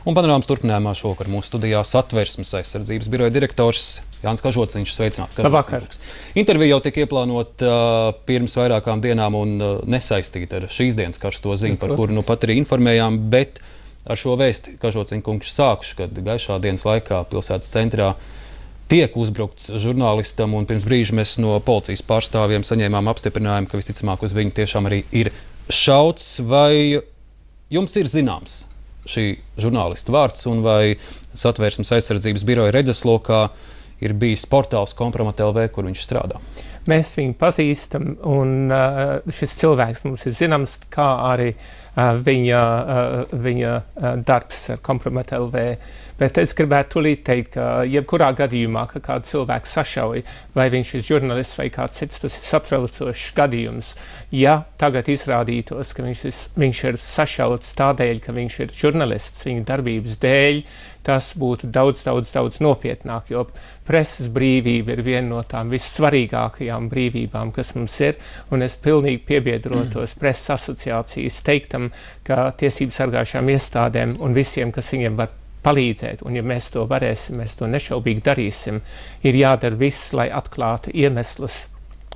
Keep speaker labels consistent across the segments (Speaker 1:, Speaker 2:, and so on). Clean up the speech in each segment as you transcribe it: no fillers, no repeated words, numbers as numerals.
Speaker 1: Un panorāmas turpinājumā šovakar mūsu studijā Satversmes aizsardzības biroja direktors Jānis Kažociņš. Sveicināti,
Speaker 2: Kažociņš.
Speaker 1: Intervija jau tika ieplānota pirms vairākām dienām un nesaistīta ar šīs dienas karsto ziņu, par kuru nu pat arī informējām, bet ar šo vēsti Kažociņš kungs sākšu, kad gaišā dienas laikā pilsētas centrā tiek uzbrukts žurnālistam, un pirms brīža mēs no policijas pārstāvjiem saņēmām apstiprinājumu, ka visticamāk uz viņu tiešām arī ir šauts. Vai jums ir zināms šī žurnālista vārds, un vai Satversmes aizsardzības biroja redzeslokā ir bijis portāls Kompromat.lv, kur viņš strādā?
Speaker 2: Mēs viņu pazīstam, un šis cilvēks mums ir zināms, kā arī viņa darbs ar Kompromat.lv. Bet es gribētu tūlīt teikt, ka jebkurā gadījumā, ka kādu cilvēku sašauj, vai viņš ir žurnālists vai kāds cits, tas ir satraucošs gadījums. Ja tagad izrādītos, ka viņš ir sašauts tādēļ, ka viņš ir žurnālists viņa darbības dēļ, tas būtu daudz nopietnāk, jo preses brīvība ir viena no tām vissvarīgākajām brīvībām, kas mums ir, un es pilnīgi piebiedrotos preses asociācijas teiktam, ka tiesību sargājušām iestādēm un visiem, kas viņiem var palīdzēt, un ja mēs to varēsim, mēs to nešaubīgi darīsim, ir jādara viss, lai atklātu iemeslus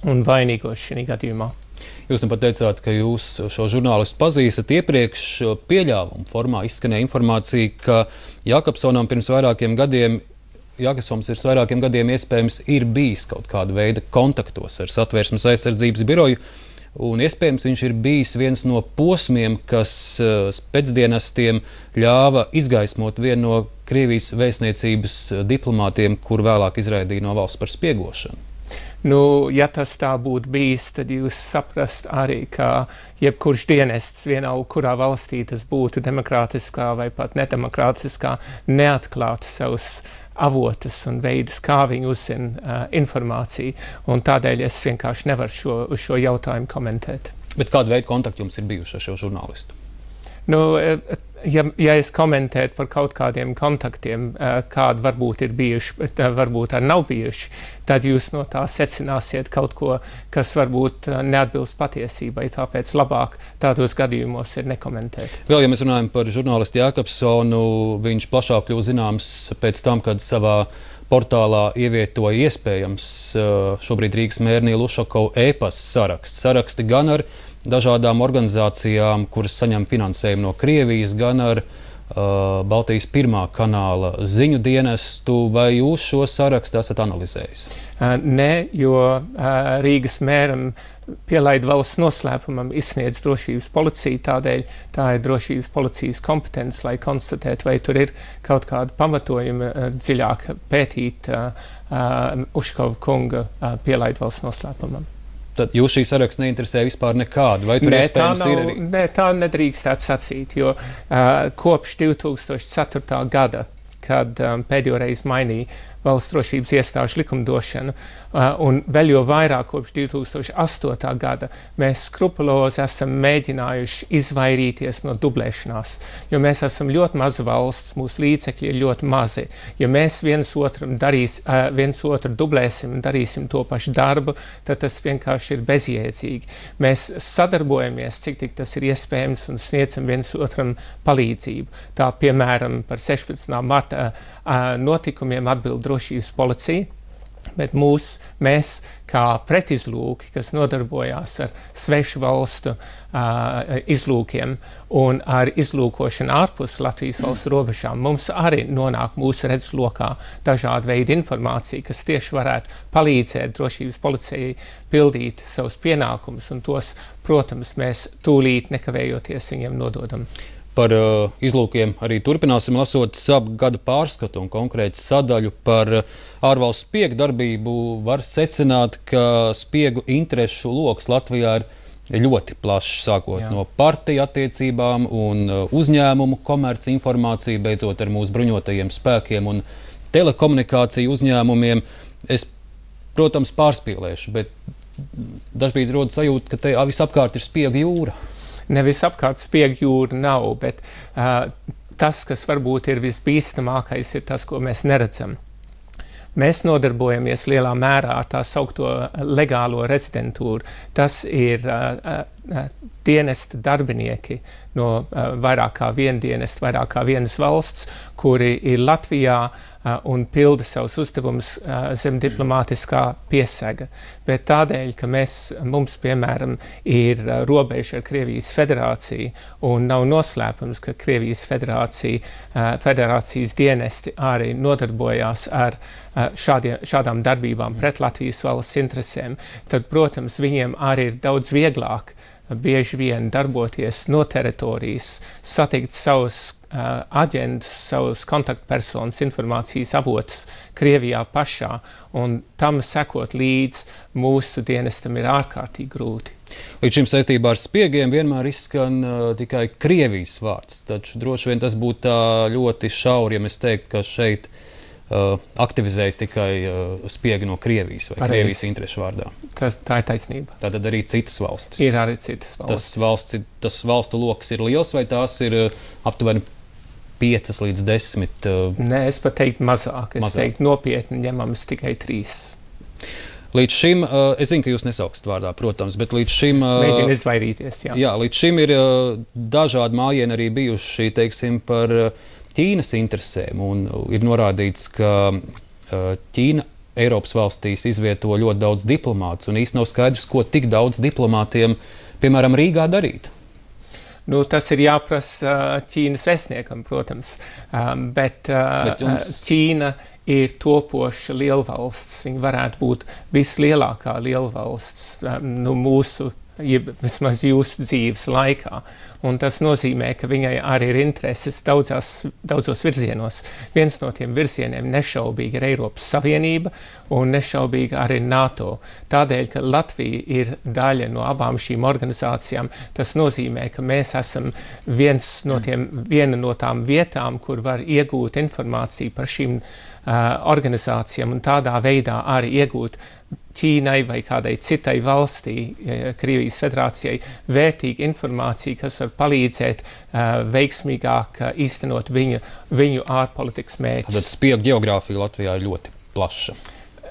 Speaker 2: un vainīgos šī gadījumā.
Speaker 1: Jūs pat teicāt, ka jūs šo žurnālistu pazīstat. Iepriekš pieļāvuma formā izskanēja informācija, ka Jākapsonam pirms vairākiem gadiem iespējams ir bijis kaut kāda veida kontaktos ar Satversmes aizsardzības biroju, un iespējams viņš ir bijis viens no posmiem, kas spēcdienestiem ļāva izgaismot vienu no Krievijas vēstniecības diplomātiem, kur vēlāk izraidīja no valsts par spiegošanu.
Speaker 2: Nu, ja tas tā būtu bijis, tad jūs saprast arī, ka jebkurš dienests vienalga, kurā valstī tas būtu demokrātiskā vai pat nedemokrātiskā, neatklātu savus avotus un veidus, kā viņi uzzina informāciju, un tādēļ es vienkārši nevaru šo jautājumu komentēt.
Speaker 1: Bet kāda veida kontakti jums ir bijuši ar šo žurnālistu?
Speaker 2: Nu, ja es komentētu par kaut kādiem kontaktiem, kādi varbūt ir bijuši, bet varbūt arī nav bijuši, tad jūs no tā secināsiet kaut ko, kas varbūt neatbilst patiesībai, tāpēc labāk tādos gadījumos ir nekomentēt.
Speaker 1: Vēl, ja mēs runājam par žurnālistu Jākapsonu, viņš plašāk kļuva zināms pēc tam, kad savā portālā ievietoja iespējams šobrīd Rīgas mēra Nīlu Ušakovu e-pasta saraksti gan ar dažādām organizācijām, kuras saņem finansējumu no Krievijas, gan ar Baltijas pirmā kanāla ziņu dienestu. Vai jūs šo sarakstu esat analizējis?
Speaker 2: Nē, jo Rīgas mēram pielaida valsts noslēpumam izsniedz drošības policija, tādēļ tā ir drošības policijas kompetence, lai konstatētu, vai tur ir kaut kāda pamatojuma dziļāk pētīt Ušakova kunga pielaida valsts noslēpumam.
Speaker 1: Tad jūs šī saraksta neinteresē vispār nekādu? Vai tur iespējams ir arī?
Speaker 2: Nē, tā nedrīkstētu sacīt, jo kopš 2004. gada, kad pēdējo reizi mainīja valsts drošības iestāžu likumdošanu, un vēl jau vairāk kopš 2008. gada, mēs skrupulozi esam mēģinājuši izvairīties no dublēšanās, jo mēs esam ļoti maza valsts, mūsu līdzekļi ir ļoti mazi. Ja mēs viens otru dublēsim un darīsim to pašu darbu, tad tas vienkārši ir bezjēdzīgi. Mēs sadarbojamies, cik tik tas ir iespējams, un sniedzam viens otram palīdzību. Tā, piemēram, par 16. marta notikumiem atbild drošības policija, bet mēs kā pretizlūki, kas nodarbojās ar svešu valstu izlūkiem un ar izlūkošanu ārpus Latvijas valsts robežām, mums arī nonāk mūsu redzeslokā dažāda veida informācija, kas tieši varētu palīdzēt drošības policijai pildīt savus pienākumus, un tos, protams, mēs tūlīt nekavējoties viņiem nododam.
Speaker 1: Par izlūkiem arī turpināsim lasot savu gada pārskatu un konkrēti sadaļu par ārvalstu spiegu darbību. Var secināt, ka spiegu interešu loks Latvijā ir ļoti plašs, sākot no partiju attiecībām un uzņēmumu komerci informāciju, beidzot ar mūsu bruņotajiem spēkiem un telekomunikāciju uzņēmumiem. Es, protams, pārspīlēšu, bet dažbrīd rodas sajūta, ka te visapkārt ir spiegu jūra.
Speaker 2: Nevis apkārt spiegu jūra nav, bet tas, kas varbūt ir visbīstamākais, ir tas, ko mēs neredzam. Mēs nodarbojamies lielā mērā ar tā saukto legālo rezidentūru. Tas ir dienesta darbinieki no vairāk kā viena dienesta, vairāk kā vienas valsts, kuri ir Latvijā un pilda savus uzdevumus zem diplomātiskā piesega. Bet tādēļ, ka mums, piemēram, ir robeža ar Krievijas federāciju un nav noslēpums, ka Krievijas federācijas dienesti arī nodarbojās ar šādām darbībām pret Latvijas valsts interesēm, tad, protams, viņiem arī ir daudz vieglāk bieži vien darboties no teritorijas, satikt savus aģentus, savus kontaktpersonas, informācijas avotus Krievijā pašā, un tam sekot līdz mūsu dienestam ir ārkārtīgi grūti.
Speaker 1: Līdz šim saistībā ar spiegiem vienmēr izskan tikai Krievijas vārds, taču droši vien tas būtu tā ļoti šauri, ja mēs teiktu, ka šeit aktivizējas tikai spiegi no Krievijas vai Krievijas interešu vārdā.
Speaker 2: Tā ir taisnība.
Speaker 1: Tātad arī citas valstis.
Speaker 2: Ir arī citas valstis.
Speaker 1: Tas valstu loks ir liels vai tās ir aptuveni 5 līdz 10?
Speaker 2: Nē, es pat teiktu mazāk. Es teiktu nopietni ņemamas tikai 3.
Speaker 1: Līdz šim, es zinu, ka jūs nesaukst vārdā, protams, bet līdz šim...
Speaker 2: Mēģinu izvairīties, jā.
Speaker 1: Jā, līdz šim ir dažādi mājieni arī bijuši, teiksim, par Ķīnas interesēm, un ir norādīts, ka Ķīna Eiropas valstīs izvieto ļoti daudz diplomātus, un īsti nav skaidrs, ko tik daudz diplomātiem, piemēram, Rīgā darīt.
Speaker 2: Nu, tas ir jāprasa Ķīnas vēstniekam, protams, bet Ķīna ir topoša lielvalsts. Viņa varētu būt vislielākā lielvalsts mūsu, vismaz jūsu dzīves laikā. Un tas nozīmē, ka viņai arī ir intereses daudzos virzienos. Viens no tiem virzieniem nešaubīgi ir Eiropas Savienība un nešaubīgi arī NATO. Tādēļ, ka Latvija ir daļa no abām šīm organizācijām, tas nozīmē, ka mēs esam viena no tām vietām, kur var iegūt informāciju par šīm organizācijām un tādā veidā arī iegūt Ķīnai vai kādai citai valstī, Krievijas federācijai, vērtīgu informāciju, kas var palīdzēt veiksmīgāk īstenot viņu ārpolitikas mērķus.
Speaker 1: Tad spiegu geogrāfija Latvijā ir ļoti plaša.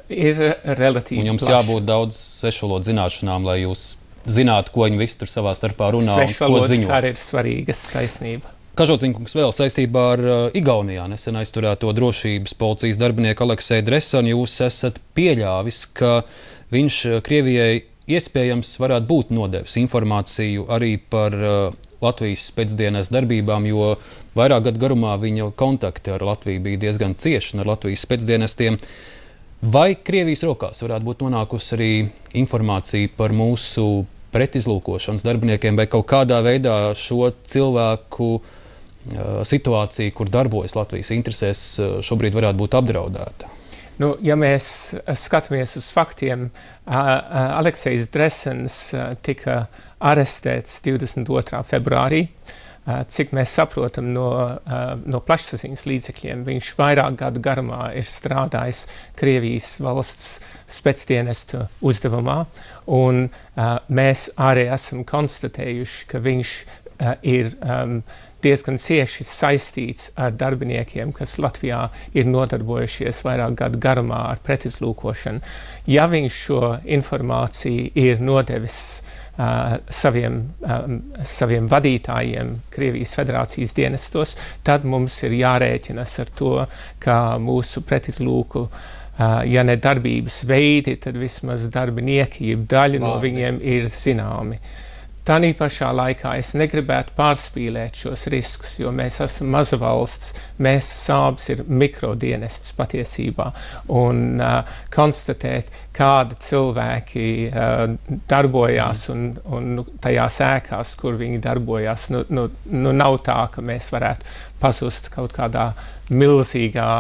Speaker 2: Ir relatīvi plaša.
Speaker 1: Un jums jābūt daudz svešvalodu zināšanām, lai jūs zinātu, ko viņi visi tur savā starpā runā un ko ziņo.
Speaker 2: Svešvalodas arī ir svarīgas, taisnība.
Speaker 1: Kažocinkungs vēl saistībā ar Igaunijā nesen aizturēto drošības policijas darbinieku Alekseju Dresanu. Jūs esat pieļāvis, ka viņš Krievijai iespējams varētu būt nodevis informāciju arī par Latvijas pēcdienas darbībām, jo vairāk gadu garumā viņa kontakti ar Latviju bija diezgan cieši un ar Latvijas pēcdienestiem. Vai Krievijas rokās varētu būt nonākusi arī informācija par mūsu pretizlūkošanas darbiniekiem vai kaut kādā veidā šo cilvēku situācija, kur darbojas Latvijas interesēs, šobrīd varētu būt apdraudēta?
Speaker 2: Nu, ja mēs skatāmies uz faktiem, Aleksejs Dresans tika arestēts 22. februārī. Cik mēs saprotam no plašsaziņas līdzekļiem, viņš vairāk gadu garumā ir strādājis Krievijas valsts specdienestu uzdevumā, un mēs arī esam konstatējuši, ka viņš ir diezgan cieši saistīts ar darbiniekiem, kas Latvijā ir nodarbojušies vairāk gadu garumā ar pretizlūkošanu. Ja viņš šo informāciju ir nodevis saviem vadītājiem Krievijas federācijas dienestos, tad mums ir jārēķinas ar to, ka mūsu pretizlūku, ja ne darbības veidi, tad vismaz darbinieki, daļa no viņiem ir zināmi. Tanī pašā laikā es negribētu pārspīlēt šos riskus, jo mēs esam maza valsts, mēs Sābs ir mikrodienests patiesībā, un konstatēt, kāda cilvēki darbojās un tajās ēkās, kur viņi darbojās, nav tā, ka mēs varētu pazust kaut kādā milzīgā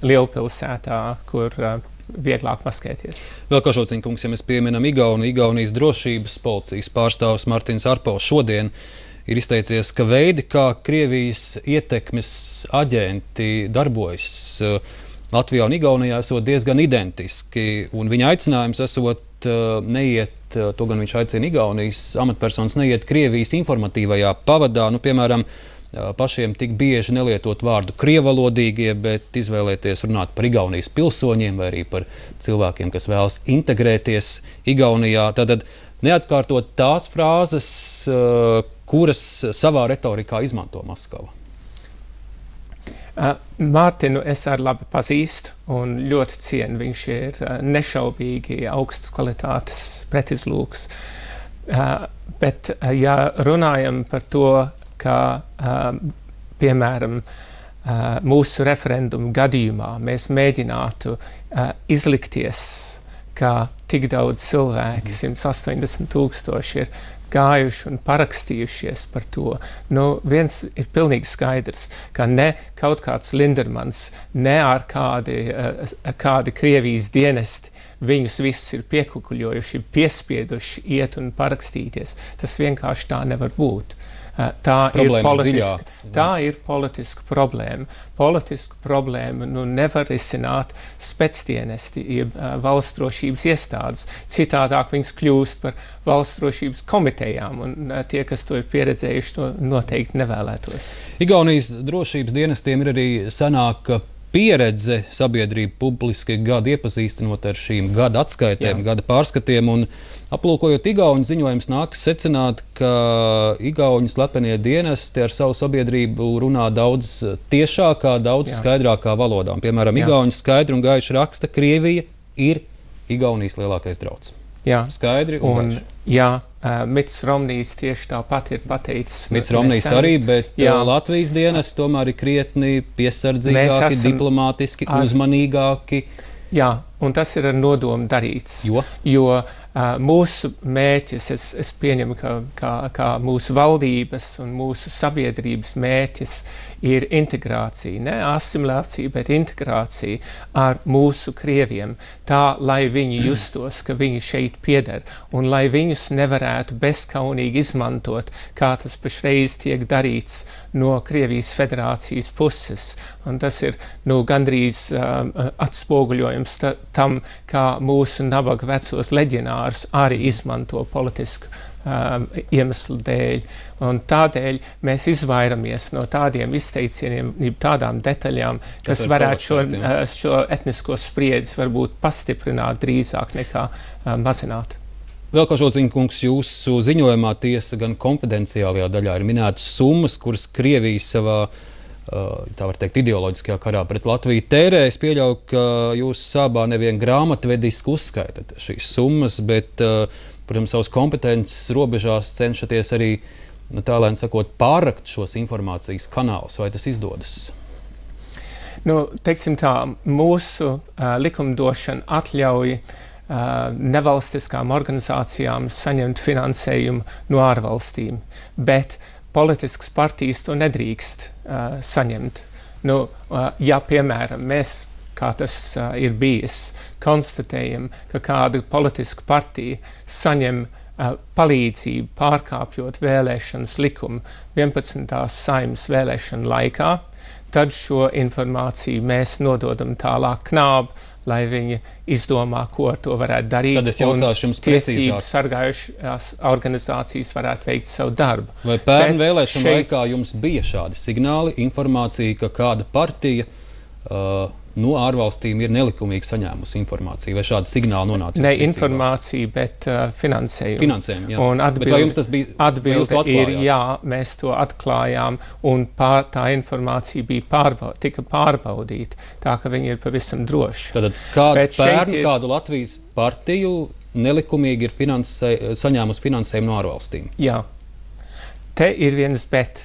Speaker 2: lielpilsētā, kur vieglāk maskēties.
Speaker 1: Vēl Kažocinkungs, ja mēs pieminam Igaunijas drošības policijas pārstāvis Martins Arpovs šodien ir izteicies, ka veidi, kā Krievijas ietekmes aģenti darbojas Latvijā un Igaunijā, esot diezgan identiski, un viņa aicinājums esot neiet, to gan viņš aicina Igaunijas amatpersonas, neiet Krievijas informatīvajā pavadā, piemēram, pašiem tik bieži nelietot vārdu krievalodīgie, bet izvēlēties runāt par Igaunijas pilsoņiem vai arī par cilvēkiem, kas vēlas integrēties Igaunijā. Tātad neatkārtot tās frāzes, kuras savā retorikā izmanto Maskava?
Speaker 2: Mārtiņu es arī labi pazīstu un ļoti cienu. Viņš ir nešaubīgi augsts kvalitātes pretizlūks. Bet, ja runājam par to, ka, piemēram, mūsu referendumu gadījumā mēs mēģinātu izlikties, ka tik daudz cilvēki, 180 000 ir gājuši un parakstījušies par to. Viens ir pilnīgi skaidrs, ka ne kaut kāds Lindermans, ne ar kādi Krievijas dienesti viņus visus ir piekukuļojuši, piespieduši iet un parakstīties. Tas vienkārši tā nevar būt. Tā ir politiska problēma. Politisku problēmu nevar risināt specdienesti, jeb valsts drošības iestādes. Citādāk viņas kļūst par valsts drošības komitejām, un tie, kas to ir pieredzējuši, to noteikti nevēlētos.
Speaker 1: Igaunijas drošības dienestiem ir arī senāka pieredze, sabiedrība publiski gadu iepazīstinot ar šīm gada atskaitēm, gada pārskatiem, un aplūkojot Igauņu ziņojums nākas secināt, ka Igauņu slepenie dienesti ar savu sabiedrību runā daudz tiešākā, daudz skaidrākā valodā. Piemēram, Igauņu skaidri un gaiši raksta, Krievija ir Igaunijas lielākais drauds. Skaidri un gaiši.
Speaker 2: Mits Romnijs tieši tāpat ir pateicis.
Speaker 1: Mits Romnijs arī, bet Latvijas dienas tomēr ir krietni piesardzīgāki, diplomātiski, uzmanīgāki.
Speaker 2: Jā, un tas ir ar nodomu darīts. Jo mūsu mērķis, es pieņemu, ka mūsu valdības un mūsu sabiedrības mērķis ir integrācija, ne asimilācija, bet integrācija ar mūsu krieviem, tā, lai viņi justos, ka viņi šeit pieder, un lai viņus nevarētu bezkaunīgi izmantot, kā tas pašreiz tiek darīts no Krievijas federācijas puses. Un tas ir gandrīz atspoguļojums tam, kā mūsu nabaga vecos leģionārus arī izmanto politisku iemeslu dēļ. Un tādēļ mēs izvairamies no tādiem izteicieniem, tādām detaļām, kas varētu šo etnisko spriedzi varbūt pastiprināt drīzāk nekā mazināt.
Speaker 1: Vēl, Kažociņkungs, jūsu ziņojumā tiesa gan konfidenciālajā daļā ir minētas summas, kuras Krievija savā, tā var teikt, ideoloģiskajā karā pret Latviju tērē. Es pieļauju, ka jūs sābā nevien grāmatvediski uzskaitat šīs summas, bet, protams, savas kompetences robežās cenšaties arī, tālēn sakot, pārrakt šos informācijas kanālus. Vai tas izdodas?
Speaker 2: Teiksim tā, mūsu likumdošana atļauj nevalstiskām organizācijām saņemt finansējumu no ārvalstīm, bet politiskas partijas to nedrīkst saņemt. Ja, piemēram, mēs, kā tas ir bijis, konstatējam, ka kāda politiska partija saņem palīdzību pārkāpjot vēlēšanas likumu 11. Saeimas vēlēšanu laikā, tad šo informāciju mēs nododam tālāk KNAB, lai viņi izdomā, ko ar to varētu darīt.
Speaker 1: Tad es jautāšu jums precīzāk.
Speaker 2: Tiesību sargājušās organizācijas varētu veikt savu darbu.
Speaker 1: Vai pērn vēlēšanu laikā jums bija šādi signāli, informācija, ka kāda partija no ārvalstīm ir nelikumīgi saņēmusi informāciju, vai šādi signāli nonāca?
Speaker 2: Ne informācija, bet finansējumu.
Speaker 1: Finansējumu, jā.
Speaker 2: Un
Speaker 1: bet vai jums tas bija?
Speaker 2: Atbilde ir jā, mēs to atklājām, un tā informācija bija tika pārbaudīta, tā ka viņi ir pavisam droši.
Speaker 1: Tātad kādu Latvijas partiju nelikumīgi ir saņēmusi finansējumu no ārvalstīm?
Speaker 2: Jā. Te ir viens bet.